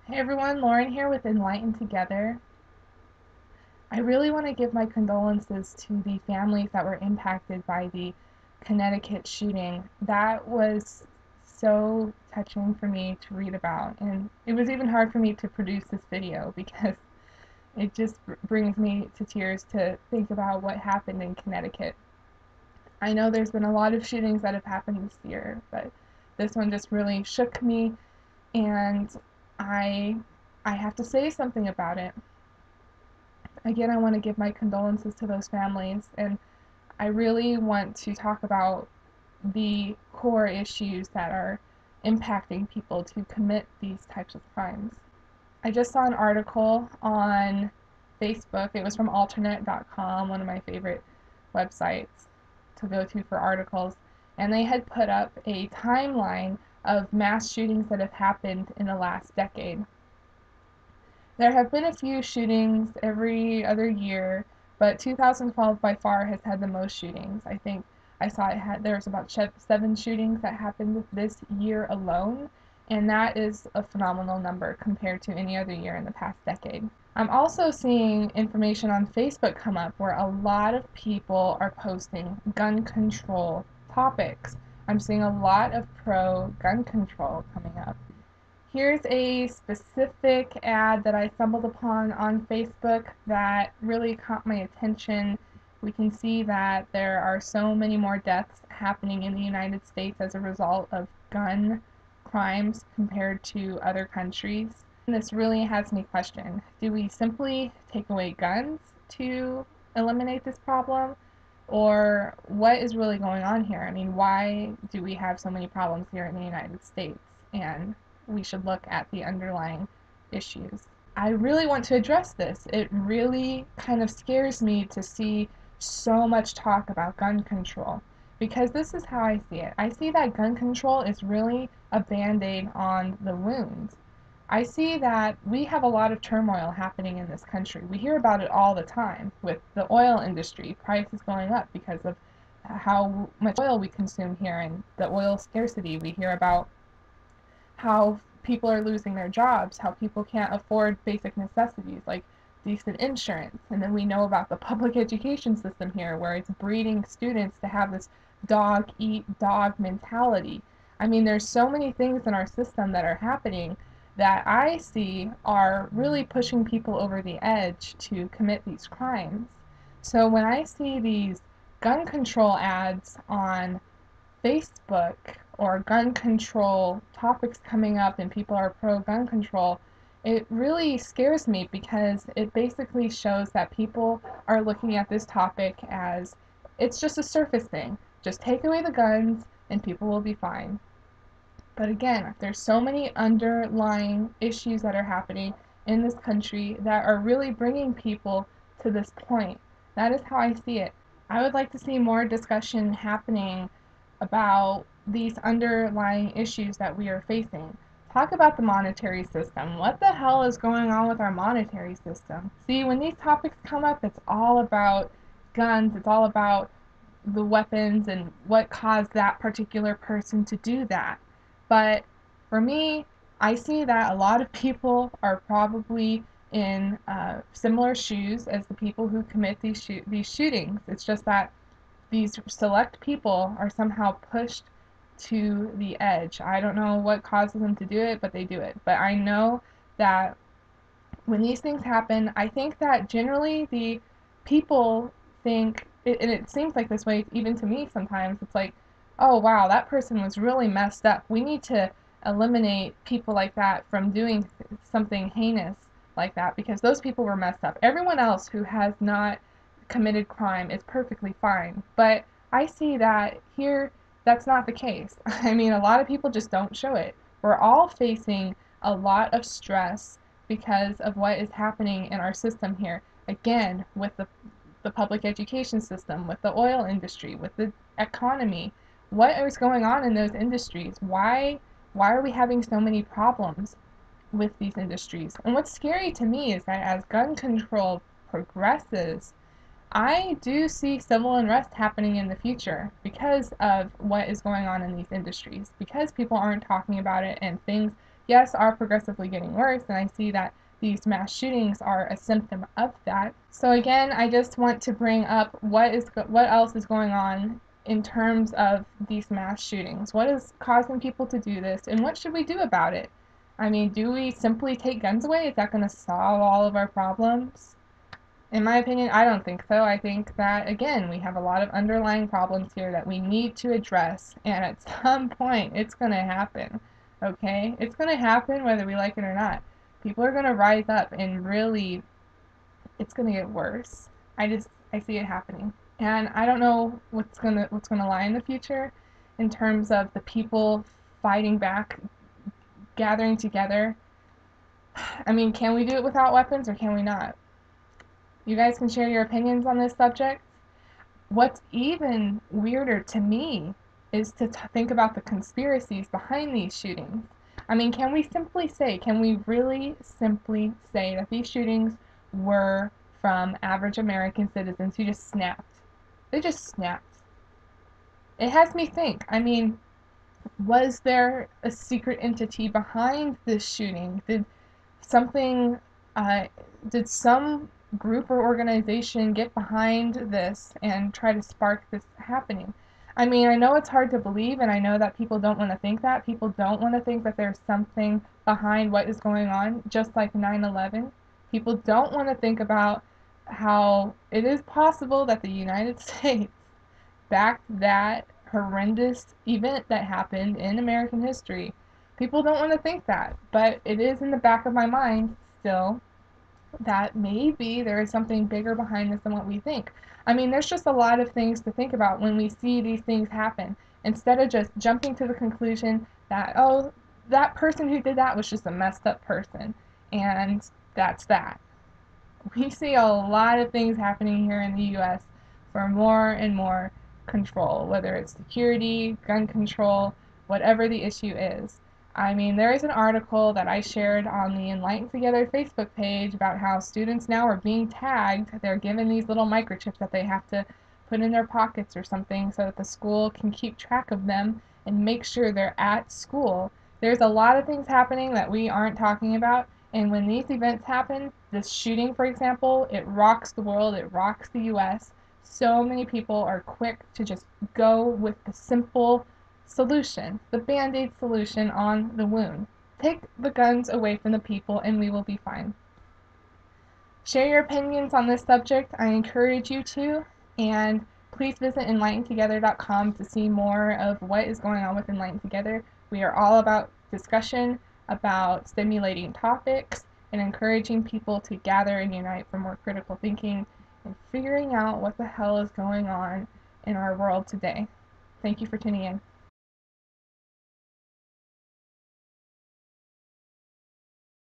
Hey everyone, Lauren here with Enlighten Together. I really want to give my condolences to the families that were impacted by the Connecticut shooting. That was so touching for me to read about, and it was even hard for me to produce this video because it just brings me to tears to think about what happened in Connecticut. I know there's been a lot of shootings that have happened this year, but this one just really shook me, and I I have to say something about it. Again, I want to give my condolences to those families, and I really want to talk about the core issues that are impacting people to commit these types of crimes. I just saw an article on Facebook. It was from alternate.com, one of my favorite websites to go to for articles, and they had put up a timeline of mass shootings that have happened in the last decade. There have been a few shootings every other year, but 2012 by far has had the most shootings. I think I saw there was about 7 shootings that happened this year alone, and that is a phenomenal number compared to any other year in the past decade. I'm also seeing information on Facebook come up where a lot of people are posting gun control topics. I'm seeing a lot of pro gun control coming up. Here's a specific ad that I stumbled upon on Facebook that really caught my attention. We can see that there are so many more deaths happening in the United States as a result of gun crimes compared to other countries. And this really has me question, do we simply take away guns to eliminate this problem? Or what is really going on here? I mean, why do we have so many problems here in the United States? And we should look at the underlying issues. I really want to address this. It really kind of scares me to see so much talk about gun control because this is how I see it. I see that gun control is really a band-aid on the wounds. I see that we have a lot of turmoil happening in this country. We hear about it all the time with the oil industry, prices going up because of how much oil we consume here and the oil scarcity. We hear about how people are losing their jobs, how people can't afford basic necessities like decent insurance. And then we know about the public education system here where it's breeding students to have this dog eat dog mentality. I mean, there's so many things in our system that are happening that I see are really pushing people over the edge to commit these crimes. So when I see these gun control ads on Facebook or gun control topics coming up and people are pro gun control, it really scares me because it basically shows that people are looking at this topic as it's just a surface thing. Just take away the guns and people will be fine. But again, there's so many underlying issues that are happening in this country that are really bringing people to this point. That is how I see it. I would like to see more discussion happening about these underlying issues that we are facing. Talk about the monetary system. What the hell is going on with our monetary system? See, when these topics come up, it's all about guns, it's all about the weapons and what caused that particular person to do that. But for me, I see that a lot of people are probably in similar shoes as the people who commit these shootings. It's just that these select people are somehow pushed to the edge. I don't know what causes them to do it, but they do it. But I know that when these things happen, I think that generally the people think, and it seems like this way even to me sometimes, it's like, oh wow, that person was really messed up. We need to eliminate people like that from doing something heinous like that because those people were messed up. Everyone else who has not committed crime is perfectly fine. But I see that here that's not the case. I mean, a lot of people just don't show it. We're all facing a lot of stress because of what is happening in our system here. Again, with the public education system, with the oil industry, with the economy. What is going on in those industries? Why are we having so many problems with these industries? And what's scary to me is that as gun control progresses, I do see civil unrest happening in the future because of what is going on in these industries, because people aren't talking about it and things yes, are progressively getting worse, and I see that these mass shootings are a symptom of that. So again, I just want to bring up what else is going on in terms of these mass shootings. What is causing people to do this, and what should we do about it? I mean, do we simply take guns away? Is that going to solve all of our problems? In my opinion, I don't think so. I think that, again, we have a lot of underlying problems here that we need to address, and at some point, it's going to happen, okay? It's going to happen whether we like it or not. People are going to rise up, and really, it's going to get worse. I see it happening. And I don't know what's going to lie in the future in terms of the people fighting back, gathering together. I mean, can we do it without weapons, or can we not? You guys can share your opinions on this subject. What's even weirder to me is to think about the conspiracies behind these shootings. I mean, can we really simply say that these shootings were from average American citizens who just snapped? They just snapped. It has me think. I mean, was there a secret entity behind this shooting? Something, uh, did some group or organization get behind this and try to spark this happening? I mean, I know it's hard to believe, and I know that people don't want to think that. People don't want to think that there's something behind what is going on, just like 9/11. People don't want to think about how it is possible that the United States backed that horrendous event that happened in American history. People don't want to think that, but it is in the back of my mind still that maybe there is something bigger behind this than what we think. I mean, there's just a lot of things to think about when we see these things happen. Instead of just jumping to the conclusion that, oh, that person who did that was just a messed up person, and that's that. We see a lot of things happening here in the US for more and more control, whether it's security, gun control, whatever the issue is. I mean, there is an article that I shared on the Enlighten Together Facebook page about how students now are being tagged. They're given these little microchips that they have to put in their pockets or something so that the school can keep track of them and make sure they're at school. There's a lot of things happening that we aren't talking about, and when these events happen, this shooting, for example, it rocks the world, it rocks the US. So many people are quick to just go with the simple solution, the band-aid solution on the wound. Take the guns away from the people and we will be fine. Share your opinions on this subject. I encourage you to, and please visit enlightentogether.com to see more of what is going on with Enlighten Together. We are all about discussion, about stimulating topics, and encouraging people to gather and unite for more critical thinking and figuring out what the hell is going on in our world today. Thank you for tuning in.